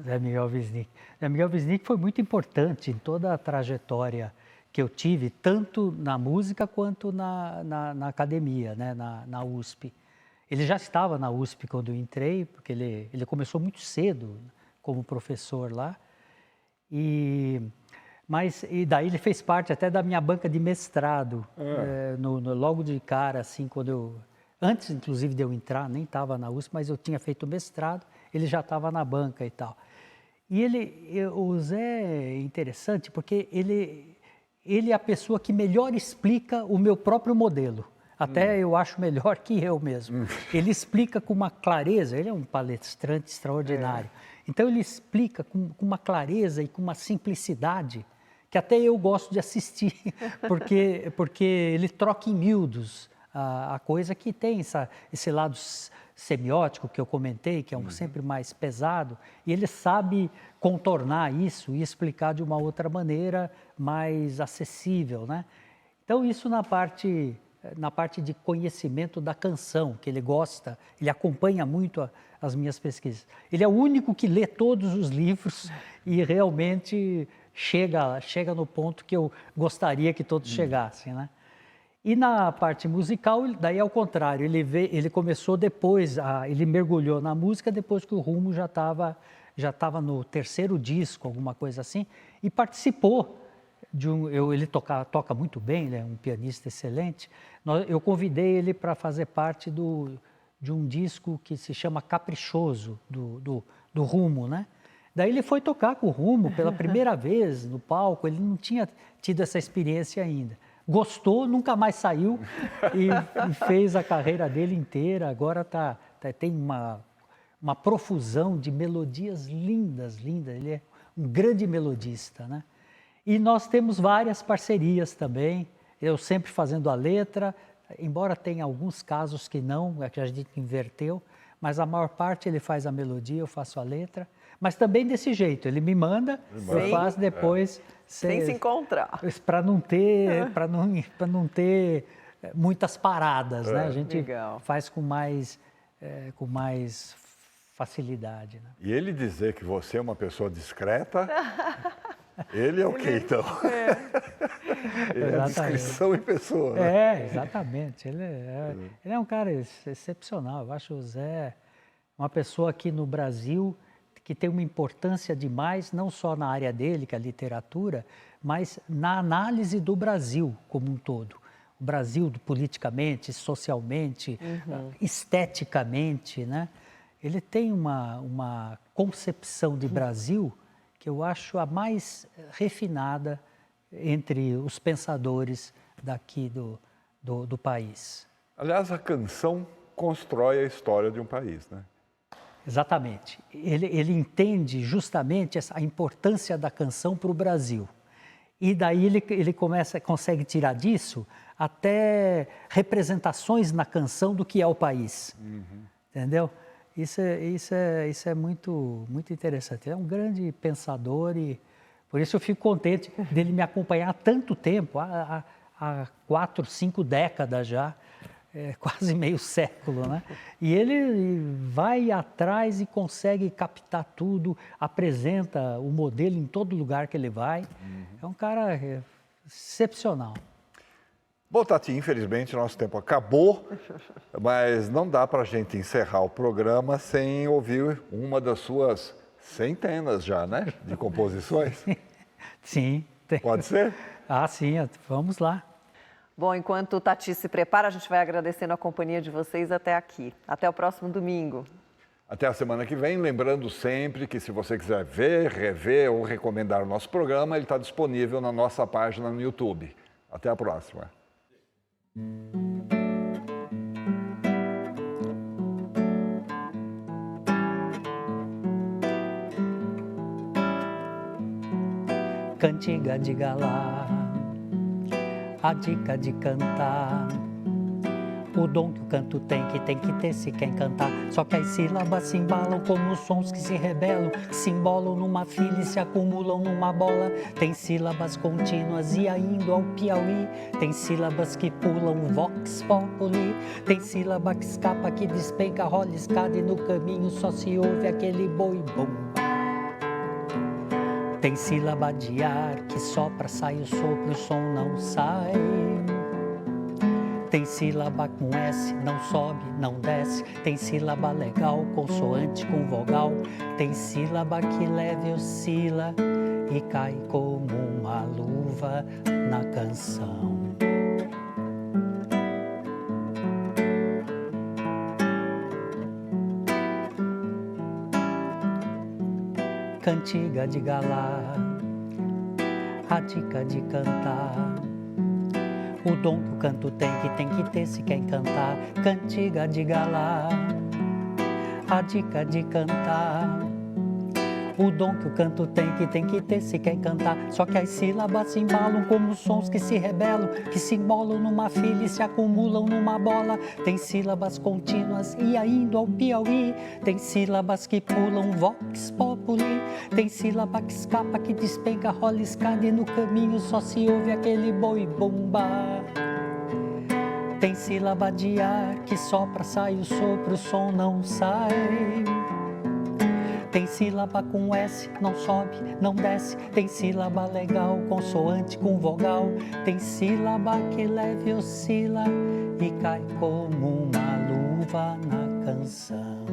Speaker 3: Zé Miguel Wisnik. Zé Miguel Wisnik foi muito importante em toda a trajetória que eu tive, tanto na música quanto na academia, né, na USP. Ele já estava na USP quando eu entrei, porque ele começou muito cedo como professor lá. E daí ele fez parte até da minha banca de mestrado, logo de cara, assim, quando Antes, inclusive, de eu entrar, nem estava na USP, mas eu tinha feito mestrado, ele já estava na banca e tal. E o Zé é interessante porque ele é a pessoa que melhor explica o meu próprio modelo. Até eu acho melhor que eu mesmo. Ele explica com uma clareza, ele é um palestrante extraordinário. Então ele explica com uma clareza e com uma simplicidade que até eu gosto de assistir, porque ele troca em miúdos a coisa que tem esse lado semiótico que eu comentei, que é sempre mais pesado, e ele sabe contornar isso e explicar de uma outra maneira mais acessível, né? Então isso na parte de conhecimento da canção, que ele gosta, ele acompanha muito as minhas pesquisas. Ele é o único que lê todos os livros e realmente chega no ponto que eu gostaria que todos chegassem, né? E na parte musical, daí ao contrário, ele começou depois, ele mergulhou na música depois que o Rumo já estava no terceiro disco, alguma coisa assim, e participou ele toca muito bem, ele é um pianista excelente. Eu convidei ele para fazer parte de um disco que se chama Caprichoso, do Rumo, né? Daí ele foi tocar com o Rumo pela primeira vez no palco, ele não tinha tido essa experiência ainda. Gostou, nunca mais saiu e fez a carreira dele inteira. Agora tem uma profusão de melodias lindas. Ele é um grande melodista, né? E nós temos várias parcerias também, eu sempre fazendo a letra, embora tenha alguns casos que não, que a gente inverteu, mas a maior parte ele faz a melodia, eu faço a letra, mas também desse jeito, ele me manda, eu faço depois.
Speaker 2: Sem se encontrar.
Speaker 3: Para não ter muitas paradas, né? A gente faz com mais facilidade. Né?
Speaker 1: E ele dizer que você é uma pessoa discreta, ele é o quê, então? Ele é a descrição em pessoa. Né?
Speaker 3: Exatamente. Ele é um cara excepcional. Eu acho o Zé uma pessoa aqui no Brasil que tem uma importância demais, não só na área dele, que é a literatura, mas na análise do Brasil como um todo. O Brasil politicamente, socialmente, esteticamente, né? Ele tem uma concepção de Brasil que eu acho a mais refinada entre os pensadores daqui do país.
Speaker 1: Aliás, a canção constrói a história de um país, né?
Speaker 3: Exatamente. Ele entende justamente a importância da canção para o Brasil. E daí ele consegue tirar disso até representações na canção do que é o país. Entendeu? Isso é muito, muito interessante. É um grande pensador e por isso eu fico contente dele me acompanhar há tanto tempo, há 4, 5 décadas já. Quase meio século, né? E ele vai atrás e consegue captar tudo, apresenta o modelo em todo lugar que ele vai. É um cara excepcional.
Speaker 1: Bom, Tati, infelizmente nosso tempo acabou, mas não dá para a gente encerrar o programa sem ouvir uma das suas centenas já, né? De composições.
Speaker 3: Sim.
Speaker 1: Pode ser?
Speaker 3: Sim, vamos lá.
Speaker 2: Bom, enquanto o Tati se prepara, a gente vai agradecendo a companhia de vocês até aqui. Até o próximo domingo.
Speaker 1: Até a semana que vem. Lembrando sempre que se você quiser ver, rever ou recomendar o nosso programa, ele está disponível na nossa página no YouTube. Até a próxima.
Speaker 3: Cantiga de galá, a dica de cantar, o dom que o canto tem que ter se quer cantar. Só que as sílabas se embalam como os sons que se rebelam, que se embolam numa fila e se acumulam numa bola. Tem sílabas contínuas e indo ao Piauí, tem sílabas que pulam vox populi, tem sílaba que escapa, que despenca, rola escada e no caminho só se ouve aquele boi-bomba. Tem sílaba de ar que sopra, sai o sopro, o som não sai. Tem sílaba com S, não sobe, não desce. Tem sílaba legal, consoante com vogal. Tem sílaba que leve oscila e cai como uma luva na canção. cantiga de galá, a dica de cantar. O dom que o canto tem que ter se quer cantar. Cantiga de galá, a dica de cantar. O dom que o canto tem que ter se quer cantar. Só que as sílabas se embalam como sons que se rebelam, que se embolam numa fila e se acumulam numa bola. Tem sílabas contínuas e ainda ao Piauí. Tem sílabas que pulam vox populi. Tem sílaba que escapa, que despenca, rola escada e no caminho só se ouve aquele boi bomba. Tem sílaba de ar que sopra, sai o sopro, o som não sai. Tem sílaba com S, não sobe, não desce. Tem sílaba legal, consoante com vogal. Tem sílaba que leve oscila e cai como uma luva na canção.